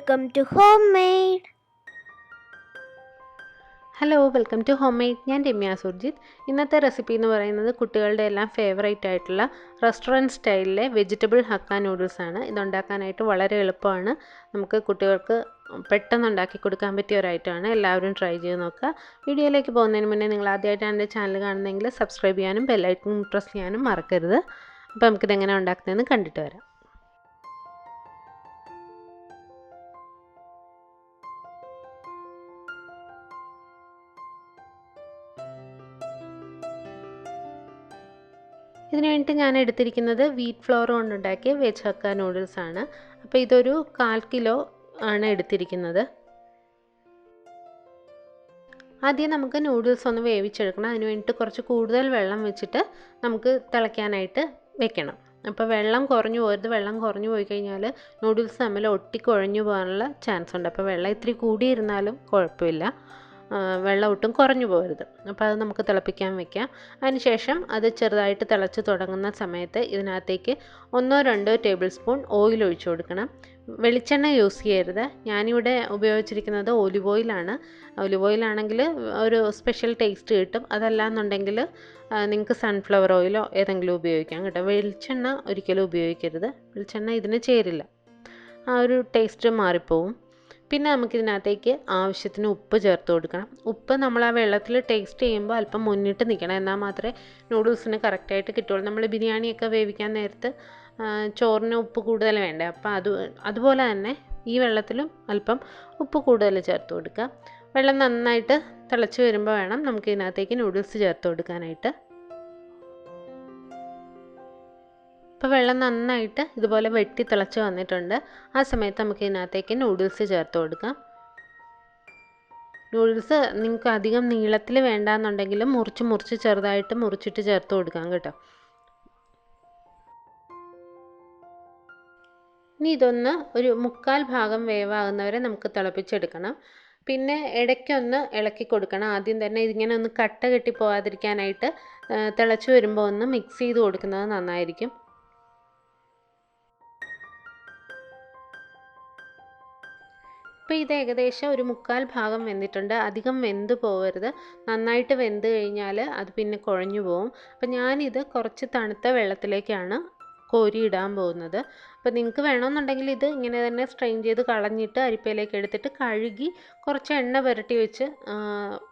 welcome to Homemade. Hello welcome to Homemade. ഞാൻ രമ്യ സുർജിത്ത്. ഇന്നത്തെ recipe എന്ന് പറയുന്നത് കുട്ടികളുടെ എല്ലാം ഫേവറേറ്റ് ആയിട്ടുള്ള റെസ്റ്റോറൻറ്റ് സ്റ്റൈലിലെ വെജിറ്റബിൾ ഹക്ക നൂഡിൽസ് ആണ്. ഇതുണ്ടാക്കാനായിട്ട് വളരെ എളുപ്പമാണ്. നമുക്ക് കുട്ടികൾക്ക് പെട്ടെന്ന് ഉണ്ടാക്കി കൊടുക്കാൻ പറ്റിയ ഒരു ഐറ്റമാണ്. എല്ലാവരും ട്രൈ ചെയ്ത് നോക്കുക. വീഡിയോയിലേക്ക് പോകുന്നതിന് മുന്നേ നിങ്ങൾ ആദ്യമായിട്ടാണ് എൻ്റെ ചാനൽ കാണുന്നതെങ്കിൽ സബ്സ്ക്രൈബ് ചെയ്യാനും ബെല്ലൈക്കൺ പ്രസ് ചെയ്യാനും മറക്കരുത്. അപ്പോൾ നമുക്കിതെങ്ങനെ ഉണ്ടാക്കുന്നതെന്ന് കണ്ടിട്ട് വരാം. ഇതിന് വേണ്ടിയിട്ട് ഞാൻ എടുത്തിരിക്കുന്നത് വീറ്റ് ഫ്ലോർ കൊണ്ടുണ്ടാക്കിയ വെജ് ഹക്ക നൂഡിൽസ് ആണ്. അപ്പോൾ ഇതൊരു 1/4 കിലോ ആണ് എടുത്തിരിക്കുന്നത്. ആദ്യം നമുക്ക് നൂഡിൽസ് ഒന്ന് വേവിച്ചെടുക്കണം. അതിന് വേണ്ടിയിട്ട് കുറച്ച് കൂടുതൽ വെള്ളം വെച്ചിട്ട് നമുക്ക് തിളയ്ക്കാനായിട്ട് വെക്കണം. അപ്പോൾ വെള്ളം കുറഞ്ഞു പോകരുത്. വെള്ളം കുറഞ്ഞു പോയി കഴിഞ്ഞാൽ നൂഡിൽസ് തമ്മിൽ ഒട്ടിക്കുഴഞ്ഞു പോകാനുള്ള ചാൻസ് ഉണ്ട്. അപ്പോൾ വെള്ളം ഇത്തിരി കൂടിയിരുന്നാലും കുഴപ്പമില്ല, വെള്ളം ഒട്ടും കുറഞ്ഞു പോകരുത്. അപ്പോൾ അത് നമുക്ക് തിളപ്പിക്കാൻ വെക്കാം. അതിനുശേഷം അത് ചെറുതായിട്ട് തിളച്ച് തുടങ്ങുന്ന സമയത്ത് ഇതിനകത്തേക്ക് 1-2 ടേബിൾ സ്പൂൺ ഓയിൽ ഒഴിച്ചു കൊടുക്കണം. വെളിച്ചെണ്ണ യൂസ് ചെയ്യരുത്. ഞാനിവിടെ ഉപയോഗിച്ചിരിക്കുന്നത് ഒലിവ് ഓയിലാണ്. ഒലിവ് ഓയിലാണെങ്കിൽ ഒരു സ്പെഷ്യൽ ടേസ്റ്റ് കിട്ടും. അതല്ലാന്നുണ്ടെങ്കിൽ നിങ്ങൾക്ക് സൺഫ്ലവർ ഓയിലോ ഏതെങ്കിലും ഉപയോഗിക്കാം കേട്ടോ. വെളിച്ചെണ്ണ ഒരിക്കലും ഉപയോഗിക്കരുത്. വെളിച്ചെണ്ണ ഇതിന് ചേരില്ല, ആ ഒരു ടേസ്റ്റ് മാറിപ്പോവും. പിന്നെ നമുക്കിതിനകത്തേക്ക് ആവശ്യത്തിന് ഉപ്പ് ചേർത്ത് കൊടുക്കണം. ഉപ്പ് നമ്മൾ ആ വെള്ളത്തിൽ ടേസ്റ്റ് ചെയ്യുമ്പോൾ അല്പം മുന്നിട്ട് നിൽക്കണം, എന്നാൽ മാത്രമേ നൂഡിൽസിന് കറക്റ്റായിട്ട് കിട്ടുള്ളൂ. നമ്മൾ ബിരിയാണിയൊക്കെ വേവിക്കാൻ നേരത്ത് ചോറിന് ഉപ്പ് കൂടുതൽ വേണ്ടേ, അപ്പോൾ അതുപോലെ തന്നെ ഈ വെള്ളത്തിലും അല്പം ഉപ്പ് കൂടുതൽ ചേർത്ത് കൊടുക്കുക. വെള്ളം നന്നായിട്ട് തിളച്ച് വരുമ്പോൾ വേണം നമുക്കിതിനകത്തേക്ക് നൂഡിൽസ് ചേർത്ത് കൊടുക്കാനായിട്ട്. ഇപ്പോൾ വെള്ളം നന്നായിട്ട് ഇതുപോലെ വെട്ടി തിളച്ച് വന്നിട്ടുണ്ട്. ആ സമയത്ത് നമുക്ക് ഇതിനകത്തേക്ക് നൂഡിൽസ് ചേർത്ത് കൊടുക്കാം. നൂഡിൽസ് നിങ്ങൾക്ക് അധികം നീളത്തിൽ വേണ്ടാന്നുണ്ടെങ്കിലും മുറിച്ച് ചെറുതായിട്ട് മുറിച്ചിട്ട് ചേർത്ത് കൊടുക്കാം കേട്ടോ. ഇനി ഇതൊന്ന് ഒരു 1/4 ഭാഗം വേവാകുന്നവരെ നമുക്ക് തിളപ്പിച്ചെടുക്കണം. പിന്നെ ഇടയ്ക്കൊന്ന് ഇളക്കി കൊടുക്കണം. ആദ്യം തന്നെ ഇതിങ്ങനെ ഒന്ന് കട്ട കെട്ടി പോകാതിരിക്കാനായിട്ട് തിളച്ച് വരുമ്പോൾ ഒന്ന് മിക്സ് ചെയ്ത് കൊടുക്കുന്നത് നന്നായിരിക്കും. ഇപ്പോൾ ഇത് ഏകദേശം ഒരു 1/4 ഭാഗം വെന്തിട്ടുണ്ട്. അധികം വെന്ത് പോകരുത്. നന്നായിട്ട് വെന്ത് കഴിഞ്ഞാൽ അത് പിന്നെ കുഴഞ്ഞു പോകും. അപ്പോൾ ഞാനിത് കുറച്ച് തണുത്ത വെള്ളത്തിലേക്കാണ് കോരിയിടാൻ പോകുന്നത്. അപ്പോൾ നിങ്ങൾക്ക് വേണമെന്നുണ്ടെങ്കിൽ ഇത് ഇങ്ങനെ തന്നെ സ്ട്രെയിൻ ചെയ്ത് കളഞ്ഞിട്ട് അരിപ്പയിലേക്ക് എടുത്തിട്ട് കഴുകി കുറച്ച് എണ്ണ പുരട്ടി വെച്ച്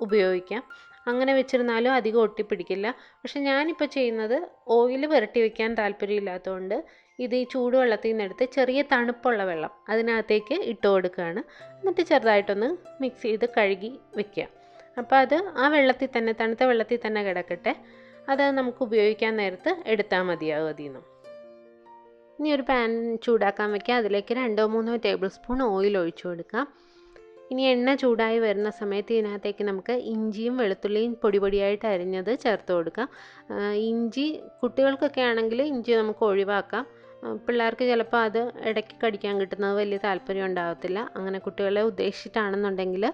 ഉപയോഗിക്കാം. അങ്ങനെ വെച്ചിരുന്നാലും അധികം ഒട്ടിപ്പിടിക്കില്ല. പക്ഷെ ഞാനിപ്പോൾ ചെയ്യുന്നത് ഓയിൽ പുരട്ടി വയ്ക്കാൻ താല്പര്യമില്ലാത്തതുകൊണ്ട് ഇത് ഈ ചൂടുവെള്ളത്തിൽ നിന്നെടുത്ത് ചെറിയ തണുപ്പുള്ള വെള്ളം അതിനകത്തേക്ക് ഇട്ട് കൊടുക്കുകയാണ്. എന്നിട്ട് ചെറുതായിട്ടൊന്ന് മിക്സ് ചെയ്ത് കഴുകി വെക്കുക. അപ്പോൾ അത് ആ വെള്ളത്തിൽ തന്നെ, തണുത്ത വെള്ളത്തിൽ തന്നെ കിടക്കട്ടെ. അത് നമുക്ക് ഉപയോഗിക്കാൻ നേരത്ത് എടുത്താൽ മതിയാകും അതിൽ നിന്ന്. ഇനി ഒരു പാൻ ചൂടാക്കാൻ വയ്ക്കുക. അതിലേക്ക് 2-3 ടേബിൾ സ്പൂൺ ഓയിൽ ഒഴിച്ചു കൊടുക്കാം. ഇനി എണ്ണ ചൂടായി വരുന്ന സമയത്ത് ഇതിനകത്തേക്ക് നമുക്ക് ഇഞ്ചിയും വെളുത്തുള്ളിയും പൊടിയായിട്ട് അരിഞ്ഞത് ചേർത്ത് കൊടുക്കാം. ഇഞ്ചി കുട്ടികൾക്കൊക്കെ ആണെങ്കിൽ ഇഞ്ചി നമുക്ക് ഒഴിവാക്കാം. പിള്ളേർക്ക് ചിലപ്പോൾ അത് ഇടയ്ക്ക് കടിക്കാൻ കിട്ടുന്നത് വലിയ താല്പര്യം ഉണ്ടാകത്തില്ല. അങ്ങനെ കുട്ടികളെ ഉദ്ദേശിച്ചിട്ടാണെന്നുണ്ടെങ്കിൽ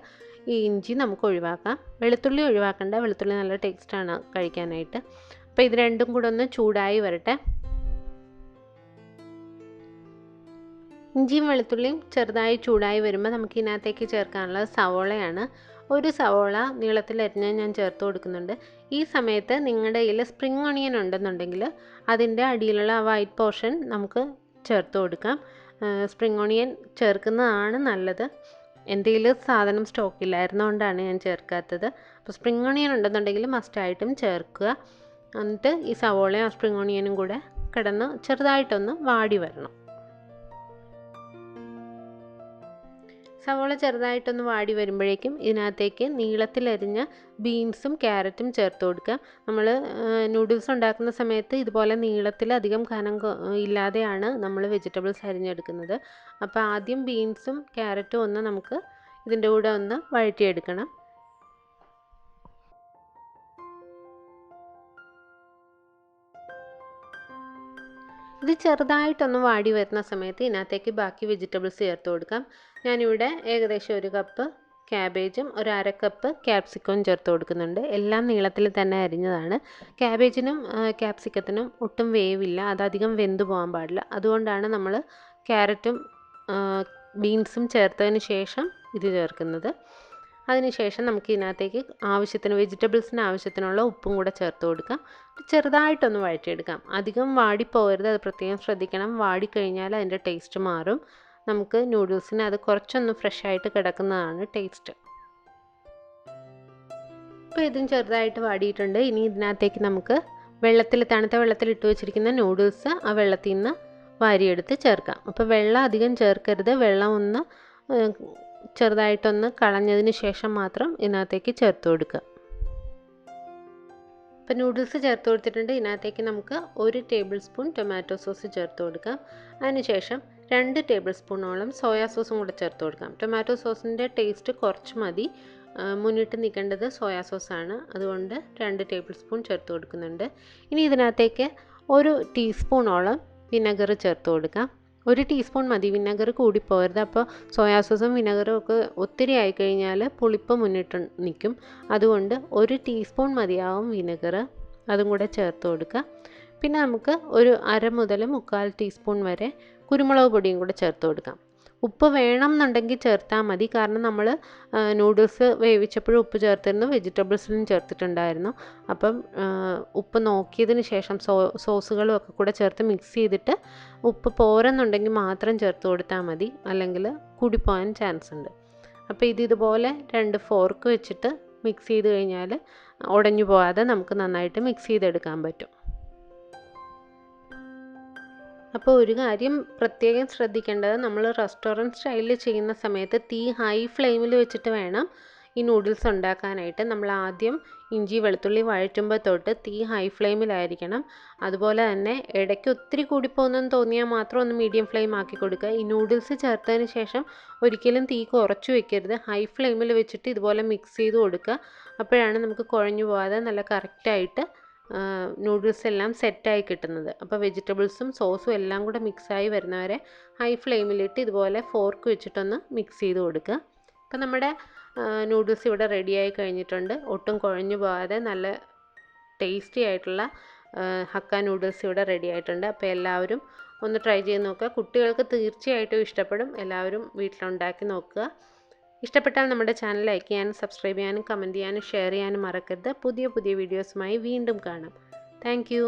ഈ ഇഞ്ചി നമുക്ക് ഒഴിവാക്കാം. വെളുത്തുള്ളി ഒഴിവാക്കണ്ട, വെളുത്തുള്ളി നല്ല ടേസ്റ്റാണ് കഴിക്കാനായിട്ട്. അപ്പോൾ ഇത് രണ്ടും കൂടെ ഒന്ന് ചൂടായി വരട്ടെ. ഇഞ്ചിയും വെളുത്തുള്ളിയും ചെറുതായി ചൂടായി വരുമ്പോൾ നമുക്ക് ഇതിനകത്തേക്ക് ചേർക്കാനുള്ളത് സവോളയാണ്. ഒരു സവോള നീളത്തിലരിഞ്ഞ് ഞാൻ ചേർത്ത് കൊടുക്കുന്നുണ്ട്. ഈ സമയത്ത് നിങ്ങളുടെ കയ്യിൽ സ്പ്രിംഗ് ഒണിയൻ ഉണ്ടെന്നുണ്ടെങ്കിൽ അതിൻ്റെ അടിയിലുള്ള ആ വൈറ്റ് പോർഷൻ നമുക്ക് ചേർത്ത് കൊടുക്കാം. സ്പ്രിംഗ് ഒണിയൻ ചേർക്കുന്നതാണ് നല്ലത്. എൻ്റെ കയ്യിൽ സാധനം സ്റ്റോക്കില്ലായിരുന്നതുകൊണ്ടാണ് ഞാൻ ചേർക്കാത്തത്. അപ്പോൾ സ്പ്രിംഗ് ഒണിയൻ ഉണ്ടെന്നുണ്ടെങ്കിൽ മസ്റ്റായിട്ടും ചേർക്കുക. എന്നിട്ട് ഈ സവോളയും സ്പ്രിംഗ് ഒണിയനും കൂടെ കിടന്ന് ചെറുതായിട്ടൊന്ന് വാടി വരണം. സവോള ചെറുതായിട്ടൊന്ന് വാടി വരുമ്പോഴേക്കും ഇതിനകത്തേക്ക് നീളത്തിലരിഞ്ഞ ബീൻസും ക്യാരറ്റും ചേർത്ത് കൊടുക്കുക. നമ്മൾ നൂഡിൽസ് ഉണ്ടാക്കുന്ന സമയത്ത് ഇതുപോലെ നീളത്തിൽ അധികം കനം ഇല്ലാതെയാണ് നമ്മൾ വെജിറ്റബിൾസ് അരിഞ്ഞെടുക്കുന്നത്. അപ്പോൾ ആദ്യം ബീൻസും ക്യാരറ്റും ഒന്ന് നമുക്ക് ഇതിൻ്റെ കൂടെ ഒന്ന് വഴറ്റിയെടുക്കണം. ഇത് ചെറുതായിട്ടൊന്ന് വാടി വരുന്ന സമയത്ത് ഇതിനകത്തേക്ക് ബാക്കി വെജിറ്റബിൾസ് ചേർത്ത് കൊടുക്കാം. ഞാനിവിടെ ഏകദേശം 1 കപ്പ് ക്യാബേജും 1/2 കപ്പ് ക്യാപ്സിക്കവും ചേർത്ത് കൊടുക്കുന്നുണ്ട്. എല്ലാം നീളത്തിൽ തന്നെ അരിഞ്ഞതാണ്. ക്യാബേജിനും ക്യാപ്സിക്കത്തിനും ഒട്ടും വേവില്ല, അതധികം വെന്ത് പോകാൻ പാടില്ല. അതുകൊണ്ടാണ് നമ്മൾ ക്യാരറ്റും ബീൻസും ചേർത്തതിന് ശേഷം ഇത് ചേർക്കുന്നത്. അതിനുശേഷം നമുക്ക് ഇതിനകത്തേക്ക് ആവശ്യത്തിന് വെജിറ്റബിൾസിന് ആവശ്യത്തിനുള്ള ഉപ്പും കൂടെ ചേർത്ത് കൊടുക്കാം. ചെറുതായിട്ടൊന്ന് വഴറ്റിയെടുക്കാം. അധികം വാടിപ്പോകരുത്, അത് പ്രത്യേകം ശ്രദ്ധിക്കണം. വാടിക്കഴിഞ്ഞാൽ അതിൻ്റെ ടേസ്റ്റ് മാറും. നമുക്ക് നൂഡിൽസിന് അത് കുറച്ചൊന്ന് ഫ്രഷ് ആയിട്ട് കിടക്കുന്നതാണ് ടേസ്റ്റ്. ഇപ്പോൾ ഇതും ചെറുതായിട്ട് വാടിയിട്ടുണ്ട്. ഇനി ഇതിനകത്തേക്ക് നമുക്ക് തണുത്ത വെള്ളത്തിൽ ഇട്ട് വെച്ചിരിക്കുന്ന നൂഡിൽസ് ആ വെള്ളത്തിൽ നിന്ന് വാരിയെടുത്ത് ചേർക്കാം. അപ്പോൾ വെള്ളം അധികം ചേർക്കരുത്. വെള്ളം ഒന്ന് ചെറുതായിട്ടൊന്ന് കളഞ്ഞതിന് ശേഷം മാത്രം ഇതിനകത്തേക്ക് ചേർത്ത് കൊടുക്കുക. ഇപ്പോൾ നൂഡിൽസ് ചേർത്ത് കൊടുത്തിട്ടുണ്ട്. ഇതിനകത്തേക്ക് നമുക്ക് 1 ടേബിൾ സ്പൂൺ ടൊമാറ്റോ സോസ് ചേർത്ത് കൊടുക്കാം. അതിനുശേഷം 2 ടേബിൾ സ്പൂണോളം സോയാ സോസും കൂടെ ചേർത്ത് കൊടുക്കാം. ടൊമാറ്റോ സോസിൻ്റെ ടേസ്റ്റ് കുറച്ച് മതി. മുന്നിട്ട് നിൽക്കേണ്ടത് സോയാ സോസാണ്. അതുകൊണ്ട് 2 ടേബിൾ സ്പൂൺ ചേർത്ത് കൊടുക്കുന്നുണ്ട്. ഇനി ഇതിനകത്തേക്ക് 1 ടീസ്പൂണോളം വിനെഗർ ചേർത്ത് കൊടുക്കാം. 1 ടീസ്പൂൺ മതി, വിനെഗർ കൂടിപ്പോകരുത്. അപ്പോൾ സോയാ സോസും വിനെഗറും ഒക്കെ ഒത്തിരി ആയിക്കഴിഞ്ഞാൽ പുളിപ്പ് മുന്നിട്ട് നിൽക്കും. അതുകൊണ്ട് 1 ടീസ്പൂൺ മതിയാവും വിനെഗർ, അതും കൂടെ ചേർത്ത് കൊടുക്കുക. പിന്നെ നമുക്ക് ഒരു 1/2 മുതൽ 1/4 ടീസ്പൂൺ വരെ കുരുമുളക് പൊടിയും കൂടെ ചേർത്ത് കൊടുക്കാം. ഉപ്പ് വേണം എന്നുണ്ടെങ്കിൽ ചേർത്താൽ മതി. കാരണം നമ്മൾ നൂഡിൽസ് വേവിച്ചപ്പോഴും ഉപ്പ് ചേർത്തിരുന്നു, വെജിറ്റബിൾസിലും ചേർത്തിട്ടുണ്ടായിരുന്നു. അപ്പം ഉപ്പ് നോക്കിയതിന് ശേഷം സോസുകളും ഒക്കെ കൂടെ ചേർത്ത് മിക്സ് ചെയ്തിട്ട് ഉപ്പ് പോരെന്നുണ്ടെങ്കിൽ മാത്രം ചേർത്ത് കൊടുത്താൽ മതി, അല്ലെങ്കിൽ കൂടിപ്പോകാൻ ചാൻസ് ഉണ്ട്. അപ്പോൾ ഇതുപോലെ 2 ഫോർക്ക് വെച്ചിട്ട് മിക്സ് ചെയ്ത് കഴിഞ്ഞാൽ ഉടഞ്ഞു പോകാതെ നമുക്ക് നന്നായിട്ട് മിക്സ് ചെയ്തെടുക്കാൻ പറ്റും. അപ്പോൾ ഒരു കാര്യം പ്രത്യേകം ശ്രദ്ധിക്കേണ്ടത്, നമ്മൾ റെസ്റ്റോറൻറ്റ് സ്റ്റൈലിൽ ചെയ്യുന്ന സമയത്ത് തീ ഹൈ ഫ്ലെയിമിൽ വെച്ചിട്ട് വേണം ഈ നൂഡിൽസ് ഉണ്ടാക്കാനായിട്ട്. നമ്മൾ ആദ്യം ഇഞ്ചി വെളുത്തുള്ളി വഴറ്റുമ്പോൾ തൊട്ട് തീ ഹൈ ഫ്ലെയിമിലായിരിക്കണം. അതുപോലെ തന്നെ ഇടയ്ക്ക് ഒത്തിരി കൂടിപ്പോകുന്നെന്ന് തോന്നിയാൽ മാത്രം ഒന്ന് മീഡിയം ഫ്ലെയിം ആക്കി കൊടുക്കുക. ഈ നൂഡിൽസ് ചേർത്തതിന് ശേഷം ഒരിക്കലും തീ കുറച്ച് വെക്കരുത്. ഹൈ ഫ്ലെയിമിൽ വെച്ചിട്ട് ഇതുപോലെ മിക്സ് ചെയ്ത് കൊടുക്കുക. അപ്പോഴാണ് നമുക്ക് കുഴഞ്ഞു പോകാതെ നല്ല കറക്റ്റായിട്ട് നൂഡിൽസ് എല്ലാം സെറ്റായി കിട്ടുന്നത്. അപ്പോൾ വെജിറ്റബിൾസും സോസും എല്ലാം കൂടെ മിക്സായി വരുന്നവരെ ഹൈ ഫ്ലെയിമിലിട്ട് ഇതുപോലെ ഫോർക്ക് വെച്ചിട്ടൊന്ന് മിക്സ് ചെയ്ത് കൊടുക്കുക. അപ്പോൾ നമ്മുടെ നൂഡിൽസ് ഇവിടെ റെഡിയായി കഴിഞ്ഞിട്ടുണ്ട്. ഒട്ടും കുഴഞ്ഞു പോകാതെ നല്ല ടേസ്റ്റി ആയിട്ടുള്ള ഹക്ക നൂഡിൽസ് ഇവിടെ റെഡി ആയിട്ടുണ്ട്. അപ്പോൾ എല്ലാവരും ഒന്ന് ട്രൈ ചെയ്ത് നോക്കുക. കുട്ടികൾക്ക് തീർച്ചയായിട്ടും ഇഷ്ടപ്പെടും. എല്ലാവരും വീട്ടിലുണ്ടാക്കി നോക്കുക. ഇഷ്ടപ്പെട്ടാൽ നമ്മുടെ ചാനൽ ലൈക്ക് ചെയ്യാനും സബ്സ്ക്രൈബ് ചെയ്യാനും കമൻറ്റ് ചെയ്യാനും ഷെയർ ചെയ്യാനും മറക്കരുത്. പുതിയ വീഡിയോസുമായി വീണ്ടും കാണാം. Thank you.